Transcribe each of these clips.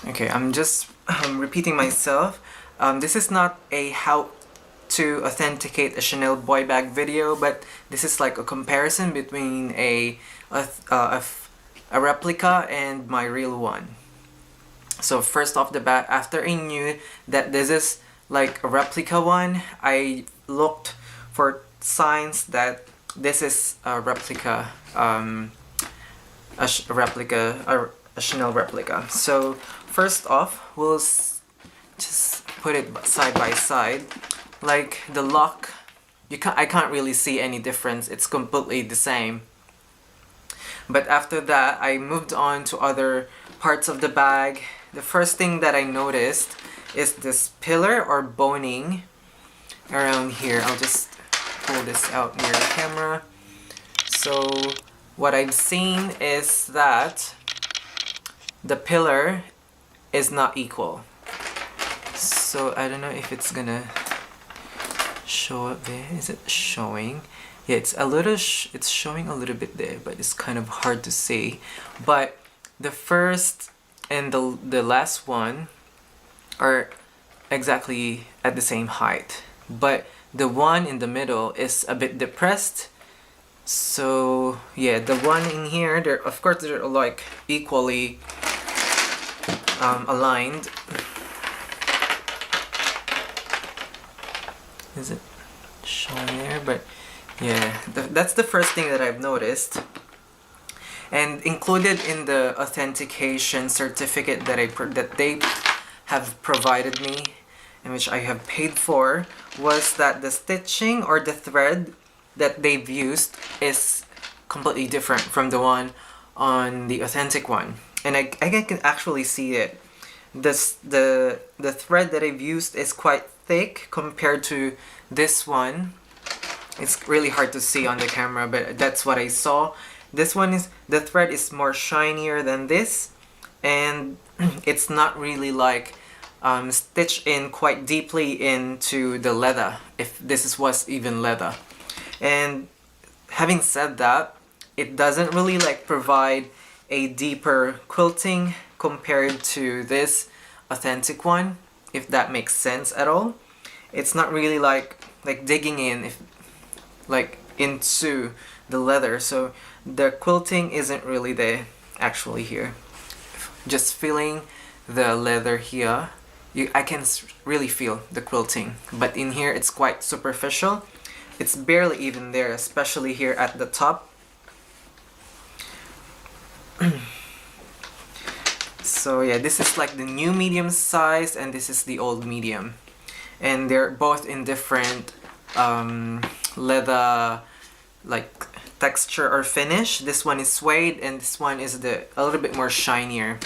Okay, I'm just repeating myself. This is not a how to authenticate a Chanel boy bag video, but this is like a comparison between a replica and my real one. So first off the bat, after I knew that this is like a replica one, I looked for signs that this is a replica, a Chanel replica. So first off, we'll just put it side by side. Like the lock, I can't really see any difference. It's completely the same. But after that, I moved on to other parts of the bag. The first thing that I noticed is this pillar or boning around here. I'll just pull this out near the camera. So what I've seen is that the pillar is not equal. So I don't know if it's gonna show up there. Is it showing? Yeah, it's showing a little bit there, but it's kind of hard to see. But the first and the last one are exactly at the same height, but the one in the middle is a bit depressed. So yeah, the one in here, of course they're like equally aligned. Is it showing there? But yeah, that's the first thing that I've noticed. And included in the authentication certificate that they have provided me, and which I have paid for, was that the stitching or the thread that they've used is completely different from the one on the authentic one. And I can actually see it. The thread that I've used is quite thick compared to this one. It's really hard to see on the camera, but that's what I saw. This one is, the thread is more shinier than this, and it's not really like stitched in quite deeply into the leather, if this was even leather. And having said that, it doesn't really like provide a deeper quilting compared to this authentic one, if that makes sense at all. It's not really like digging in into the leather, so the quilting isn't really there actually here. Just feeling the leather here, I can really feel the quilting, but in here it's quite superficial. It's barely even there, especially here at the top. So yeah, this is like the new medium size, and this is the old medium, and they're both in different leather like texture or finish. This one is suede, and this one is a little bit more shinier.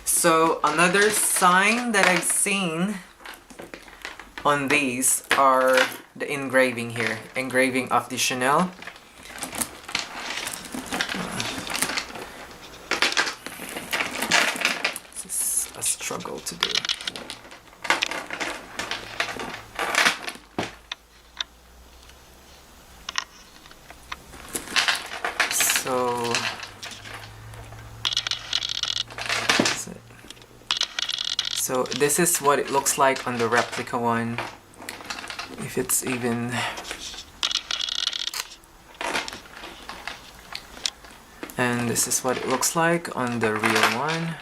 So another sign that I've seen on these are the engraving here, engraving of the Chanel. This is a struggle to do. So this is what it looks like on the replica one, if it's even. And this is what it looks like on the real one.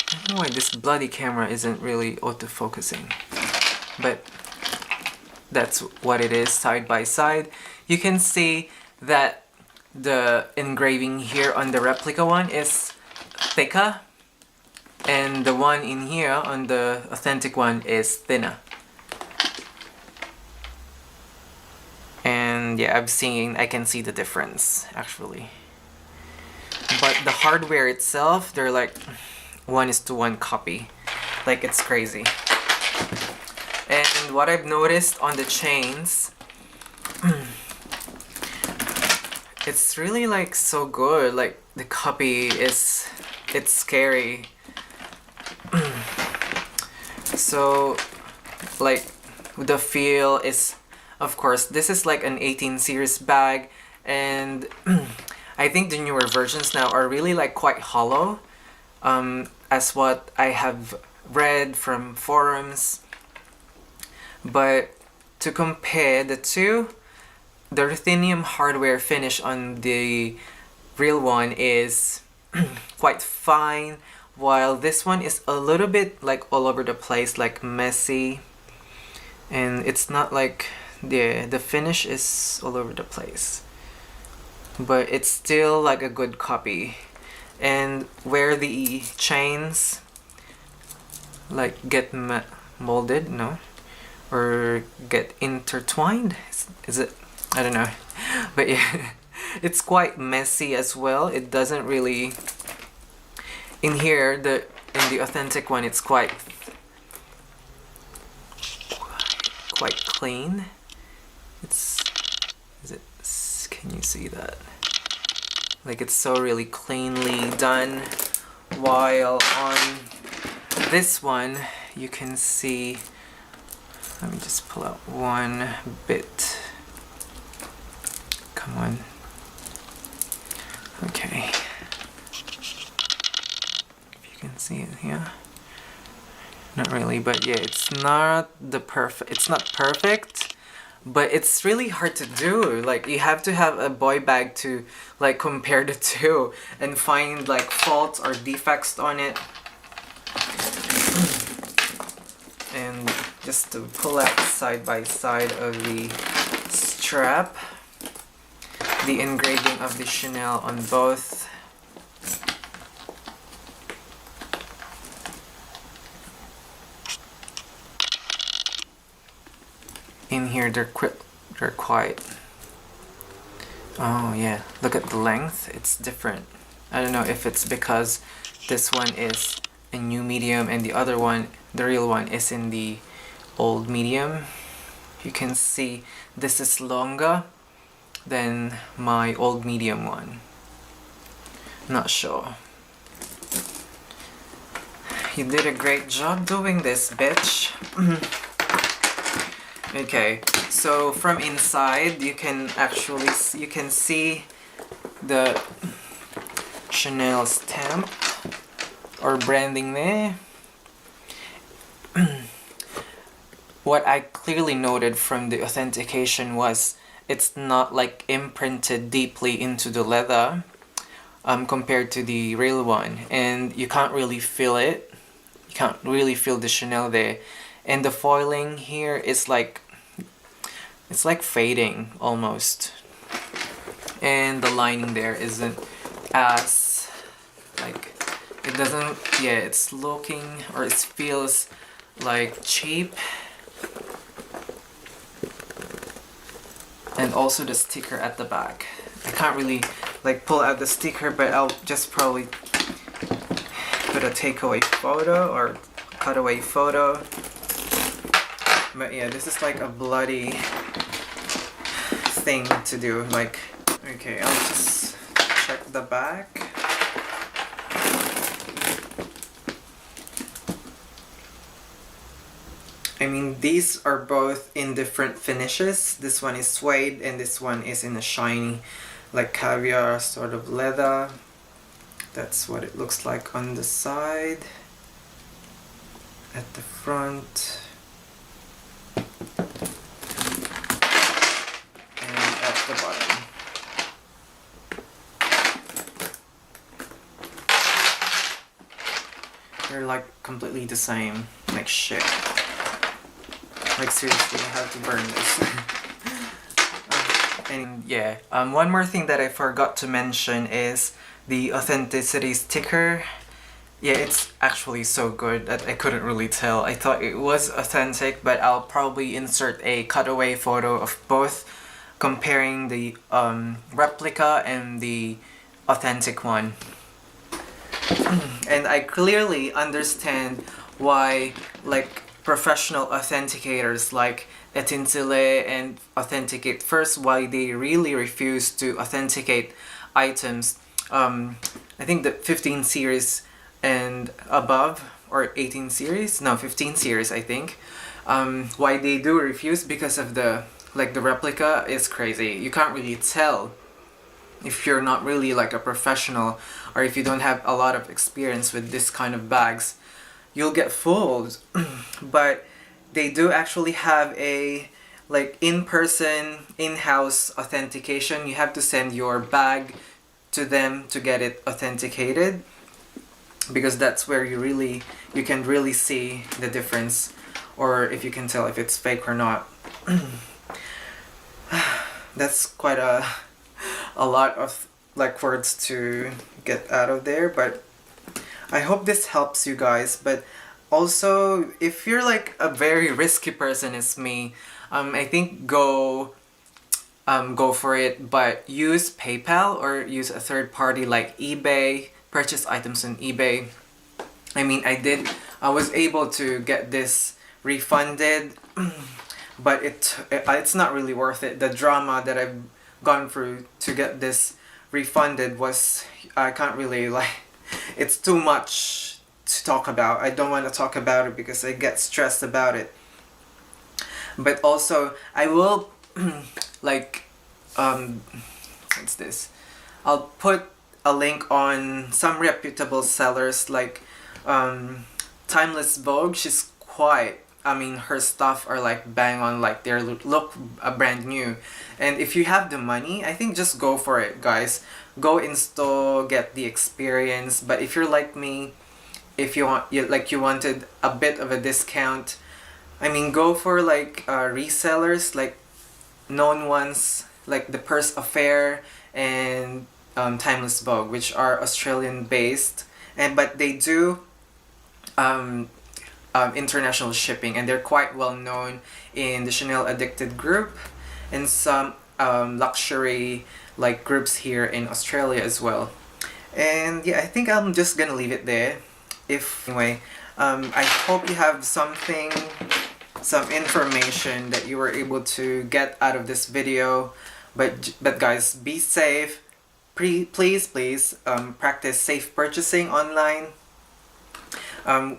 I don't know why this bloody camera isn't really autofocusing, but that's what it is side by side. You can see that the engraving here on the replica one is thicker, and the one in here on the authentic one is thinner. And yeah, I can see the difference actually. But the hardware itself, they're like 1:1 copy. Like, it's crazy. And what I've noticed on the chains, it's really like so good. Like, the copy it's scary. So like the feel is, of course, this is like an 18 series bag, and I think the newer versions now are really like quite hollow, as what I have read from forums. But to compare the two, the ruthenium hardware finish on the real one is quite fine, while this one is a little bit like all over the place, like messy, and it's not like the finish is all over the place, but it's still like a good copy. And where the chains like get molded, no, or get intertwined, is it? I don't know. But yeah, it's quite messy as well. It doesn't really, in here, in the authentic one, it's quite clean. Can you see that? Like, it's so really cleanly done, while on this one you can see, let me just pull out one bit. Come on. Okay. If you can see it here. Not really, but yeah, it's not perfect, but it's really hard to do. Like, you have to have a boy bag to like compare the two and find like faults or defects on it. And just to pull out side by side of the strap, the engraving of the Chanel on both. In here they're quite, oh yeah, look at the length, it's different. I don't know if it's because this one is a new medium and the other one, the real one, is in the old medium. You can see this is longer than my old medium one. Not sure. You did a great job doing this, bitch. Okay, so from inside you can actually see the Chanel stamp or branding there. What I clearly noted from the authentication was it's not like imprinted deeply into the leather compared to the real one, and you can't really feel it. You can't really feel the Chanel there, and the foiling here is like, it's like fading almost, and the lining there isn't as like, it doesn't, yeah, it's looking, or it feels like cheap. And also the sticker at the back, I can't really like pull out the sticker, but I'll just probably put a takeaway photo or cutaway photo. But yeah, this is like a bloody thing to do. Like, okay, I'll just check the back. I mean, these are both in different finishes. This one is suede and this one is in a shiny, like caviar sort of leather. That's what it looks like on the side. At the front. And at the bottom. They're like completely the same. Like shit. Like seriously, I have to burn this. And yeah, one more thing that I forgot to mention is the authenticity sticker. Yeah, it's actually so good that I couldn't really tell. I thought it was authentic, but I'll probably insert a cutaway photo of both, comparing the replica and the authentic one. And I clearly understand why, like, professional authenticators like Etincelle and Authenticate First, why they really refuse to authenticate items. I think the 15 series and above, or 18 series, no, 15 series I think. Why they do refuse, because of the, like, the replica is crazy. You can't really tell if you're not really like a professional, or if you don't have a lot of experience with this kind of bags, you'll get fooled. But they do actually have a like in-person, in-house authentication. You have to send your bag to them to get it authenticated, because that's where you can really see the difference, or if you can tell if it's fake or not. That's quite a lot of like words to get out of there, but I hope this helps you guys. But also, if you're like a very risky person as me, I think go for it, but use PayPal or use a third party like eBay. Purchase items on eBay. I mean, I was able to get this refunded, but it's not really worth it. The drama that I've gone through to get this refunded was, I can't really like, it's too much to talk about. I don't want to talk about it because I get stressed about it. But also, I will like what's this? I'll put a link on some reputable sellers like Timeless Vogue. She's quite, I mean, her stuff are like bang on, like they look brand new. And if you have the money, I think just go for it, guys. Go install, get the experience. But if you're like me, if you want, you wanted a bit of a discount, I mean, go for like resellers, like known ones, like the Purse Affair and Timeless Vogue, which are Australian based, and but they do international shipping, and they're quite well known in the Chanel Addicted group and some luxury like groups here in Australia as well. And yeah, I think I'm just gonna leave it there. If anyway, I hope you have some information that you were able to get out of this video. But guys, be safe. Please practice safe purchasing online.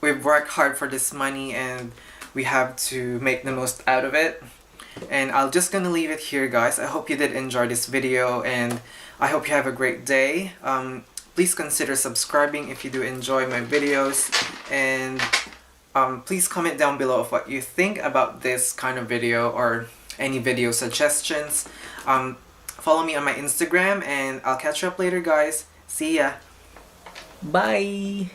We've worked hard for this money and we have to make the most out of it. And I'm just gonna leave it here, guys. I hope you did enjoy this video, and I hope you have a great day. Please consider subscribing if you do enjoy my videos, and please comment down below of what you think about this kind of video or any video suggestions. Follow me on my Instagram, and I'll catch you up later, guys. See ya. Bye.